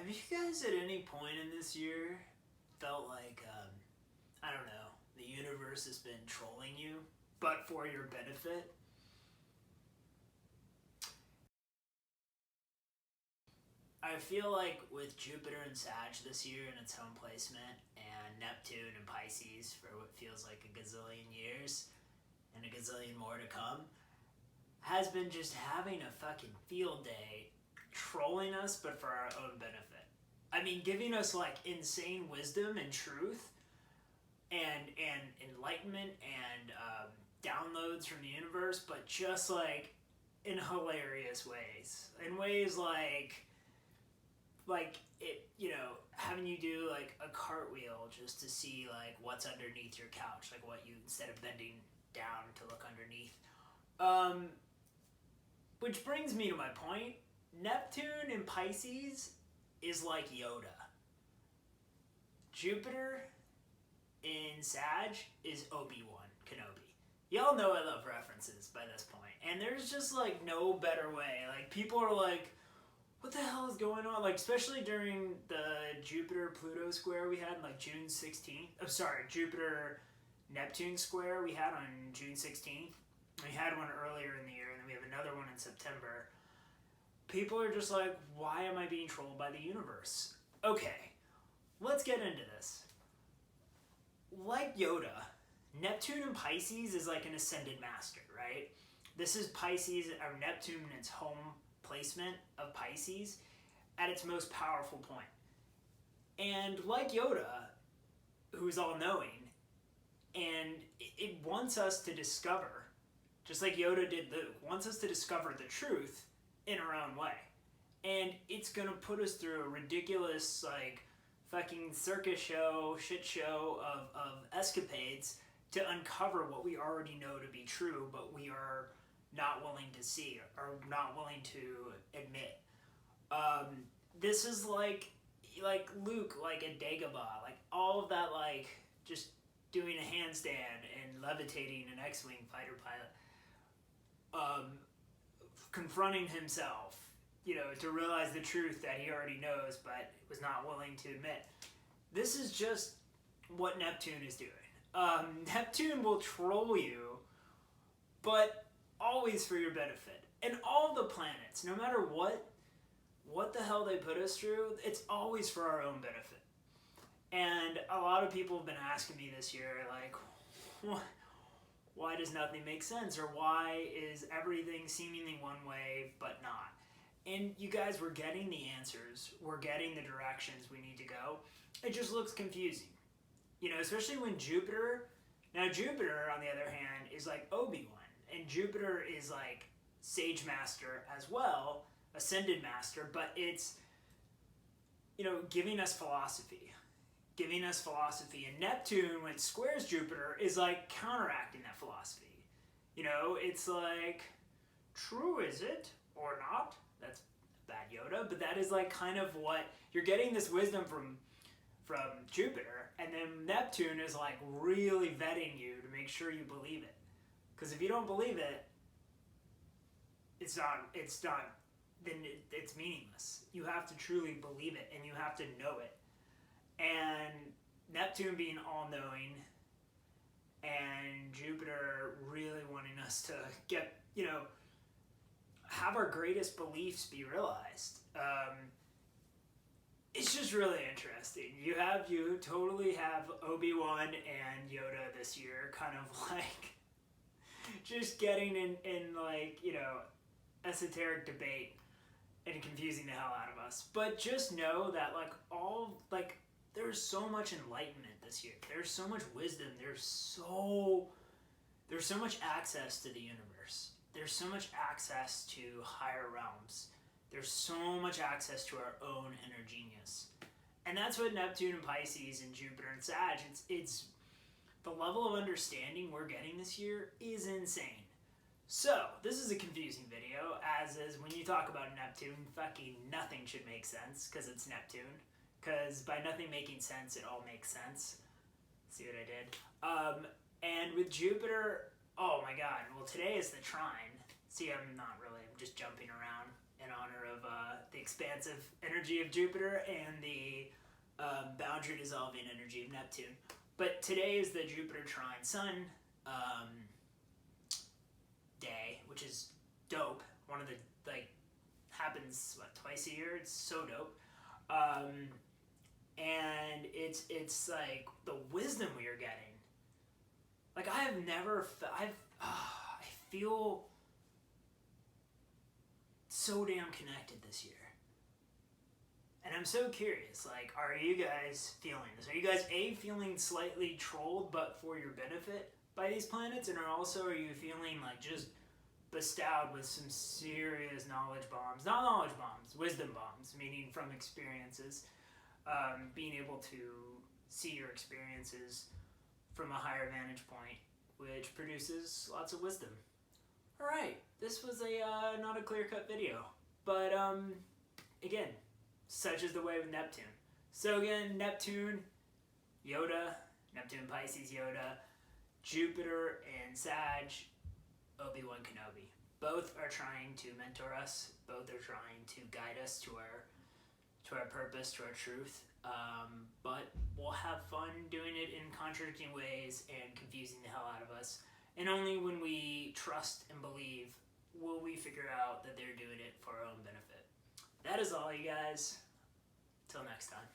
Have you guys at any point in this year felt like, I don't know, the universe has been trolling you, but for your benefit? I feel like with Jupiter and Sag this year in its home placement, and Neptune and Pisces for what feels like a gazillion years, and a gazillion more to come, has been just having a fucking field day trolling us, but for our own benefit. I mean, giving us like insane wisdom and truth and enlightenment and downloads from the universe, but just like in hilarious ways. In ways like it, having you do like a cartwheel just to see like what's underneath your couch, like what you, instead of bending down to look underneath. Which brings me to my point. Neptune in Pisces is like Yoda. Jupiter in Sag is Obi-Wan Kenobi. Y'all know I love references by this point. And there's just like no better way. Like people are like, what the hell is going on? Like especially during the Jupiter-Pluto square we had like June 16th. I'm sorry, Jupiter-Neptune square we had on June 16th. We had one earlier in the year, and then we have another one in September. People are just like, why am I being trolled by the universe? Okay, let's get into this. Like Yoda, Neptune in Pisces is like an ascended master, right? This is Pisces, or Neptune in its home placement of Pisces at its most powerful point. And like Yoda, who's all-knowing, and it wants us to discover, just like Yoda did Luke, wants us to discover the truth in our own way. And it's gonna put us through a ridiculous, like, fucking circus show, shit show of escapades to uncover what we already know to be true, but we are not willing to see or not willing to admit. This is like Luke, like a Dagobah, like all of that, like just doing a handstand and levitating an X-Wing fighter pilot, confronting himself, to realize the truth that he already knows but was not willing to admit. This is just what Neptune is doing. Neptune will troll you, but always for your benefit. And all the planets, no matter what the hell they put us through, it's always for our own benefit. And a lot of people have been asking me this year, like, why does nothing make sense? Or why is everything seemingly one way but not? And you guys, we're getting the answers. We're getting the directions we need to go. It just looks confusing. Especially when Jupiter, on the other hand, is like Obi-Wan. And Jupiter is like Sage Master as well, Ascended Master, but it's, giving us philosophy. And Neptune, when it squares Jupiter, is like counteracting that philosophy. It's like, true is it or not? That's bad Yoda, but that is like kind of what you're getting, this wisdom from Jupiter, and then Neptune is like really vetting you to make sure you believe it. Because if you don't believe it, it's meaningless. You have to truly believe it, and you have to know it. And Neptune being all-knowing, and Jupiter really wanting us to get, have our greatest beliefs be realized. It's just really interesting. You totally have Obi-Wan and Yoda this year, kind of like just getting in like, esoteric debate and confusing the hell out of us. But just know that there's so much enlightenment this year. There's so much wisdom. There's so much access to the universe. There's so much access to higher realms. There's so much access to our own inner genius. And that's what Neptune and Pisces and Jupiter and Sag, it's the level of understanding we're getting this year is insane. So, this is a confusing video, as is when you talk about Neptune, fucking nothing should make sense, because it's Neptune. Because by nothing making sense, it all makes sense. See what I did? And with Jupiter, oh my god, well today is the trine. See, I'm just jumping around in in honor of the expansive energy of Jupiter and the boundary dissolving energy of Neptune. But today is the Jupiter trine Sun day, which is dope. One of the, happens, twice a year? It's so dope. And it's like the wisdom we are getting. Like, I have never, I feel so damn connected this year. And I'm so curious, like, are you guys feeling this? Are you guys, feeling slightly trolled, but for your benefit by these planets? And are you feeling, like, just bestowed with some serious knowledge bombs? Not knowledge bombs, wisdom bombs, meaning from experiences. Being able to see your experiences from a higher vantage point, which produces lots of wisdom. Alright, this was not a clear-cut video, but again, such is the way with Neptune. So again, Neptune, Yoda, Neptune, Pisces, Yoda, Jupiter, and Sag, Obi-Wan Kenobi. Both are trying to mentor us, both are trying to guide us to our purpose, to our truth, but we'll have fun doing it in contradicting ways and confusing the hell out of us. And only when we trust and believe will we figure out that they're doing it for our own benefit. That is all, you guys. Till next time.